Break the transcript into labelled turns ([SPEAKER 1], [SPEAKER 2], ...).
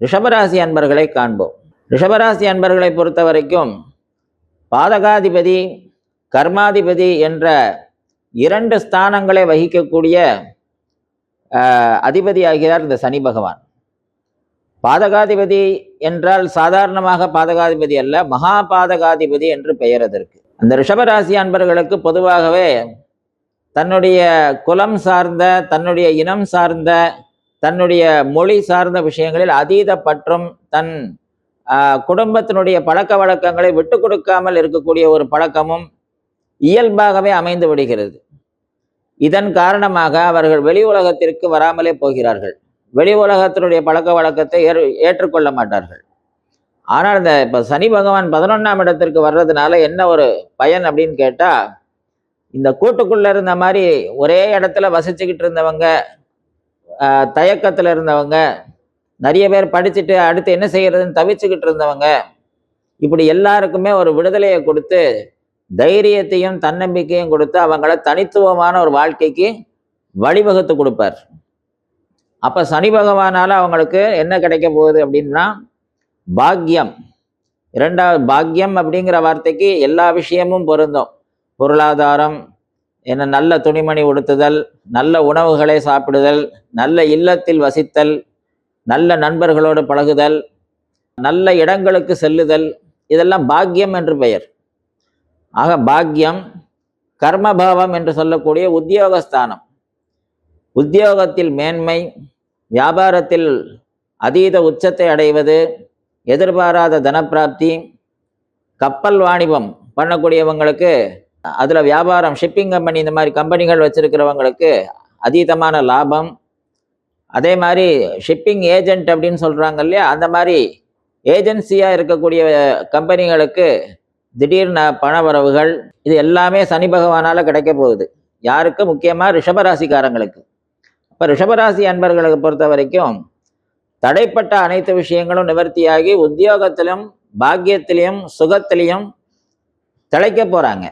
[SPEAKER 1] ரிஷபராசி அன்பர்களை காண்போம். ரிஷபராசி அன்பர்களை பொறுத்த வரைக்கும் பாதகாதிபதி, கர்மாதிபதி என்ற 2 ஸ்தானங்களை வகிக்கக்கூடிய அதிபதி ஆகிறார் இந்த சனி பகவான். பாதகாதிபதி என்றால் சாதாரணமாக பாதகாதிபதி அல்ல, மகா பாதகாதிபதி என்று பெயர் அதற்கு. அந்த ரிஷபராசி அன்பர்களுக்கு பொதுவாகவே தன்னுடைய குலம் சார்ந்த, தன்னுடைய இனம் சார்ந்த, தன்னுடைய மொழி சார்ந்த விஷயங்களில் அதீத பற்றும், தன் குடும்பத்தினுடைய பழக்க வழக்கங்களை விட்டு கொடுக்காமல் இருக்கக்கூடிய ஒரு பழக்கமும் இயல்பாகவே அமைந்து விடுகிறது. இதன் காரணமாக அவர்கள் வெளி உலகத்திற்கு வராமலே போகிறார்கள். வெளி உலகத்தினுடைய பழக்க வழக்கத்தை ஏற்றுக்கொள்ள மாட்டார்கள். ஆனால் இப்போ சனி பகவான் 11ஆம் இடத்திற்கு வர்றதுனால என்ன ஒரு பயன் அப்படின்னு கேட்டால், இந்த கூட்டுக்குள்ளே இருந்த மாதிரி ஒரே இடத்துல வசிச்சுக்கிட்டு இருந்தவங்க, தயக்கத்தில் இருந்தவங்க, நிறைய பேர் படிச்சுட்டு அடுத்து என்ன செய்யறதுன்னு தவிச்சுக்கிட்டு இருந்தவங்க, இப்படி எல்லாருக்குமே ஒரு விடுதலையை கொடுத்து, தைரியத்தையும் தன்னம்பிக்கையும் கொடுத்து அவங்கள தனித்துவமான ஒரு வாழ்க்கைக்கு வழிவகுத்து கொடுப்பார். அப்போ சனி பகவானால் அவங்களுக்கு என்ன கிடைக்க போகுது அப்படின்னா பாக்கியம். 2வது பாக்கியம் அப்படிங்கிற வார்த்தைக்கு எல்லா விஷயமும் பொருந்தும். பொருளாதாரம், என்ன நல்ல துணிமணி உடுத்துதல், நல்ல உணவுகளை சாப்பிடுதல், நல்ல இல்லத்தில் வசித்தல், நல்ல நண்பர்களோடு பழகுதல், நல்ல இடங்களுக்கு செல்லுதல், இதெல்லாம் பாக்கியம் என்று பெயர். ஆக பாக்கியம், கர்மபாவம் என்று சொல்லக்கூடிய உத்தியோகஸ்தானம், உத்தியோகத்தில் மேன்மை, வியாபாரத்தில் அதீத உச்சத்தை அடைவது, எதிர்பாராத தனப்பிராப்தி, கப்பல் வாணிபம் பண்ணக்கூடியவங்களுக்கு, அதில் வியாபாரம், ஷிப்பிங் கம்பெனி, இந்த மாதிரி கம்பெனிகள் வச்சிருக்கிறவங்களுக்கு அதீதமான லாபம். அதே மாதிரி ஷிப்பிங் ஏஜென்ட் அப்படின்னு சொல்கிறாங்க இல்லையா, அந்த மாதிரி ஏஜென்சியாக இருக்கக்கூடிய கம்பெனிகளுக்கு திடீர்னு பண வரவுகள், இது எல்லாமே சனி பகவானால் கிடைக்க போகுது. யாருக்கு? முக்கியமாக ரிஷபராசிக்காரங்களுக்கு. இப்போ ரிஷபராசி அன்பர்களுக்கு பொறுத்த வரைக்கும் தடைப்பட்ட அனைத்து விஷயங்களும் நிவர்த்தியாகி உத்தியோகத்திலும் பாக்கியத்திலையும் சுகத்திலையும் திளைக்க போகிறாங்க.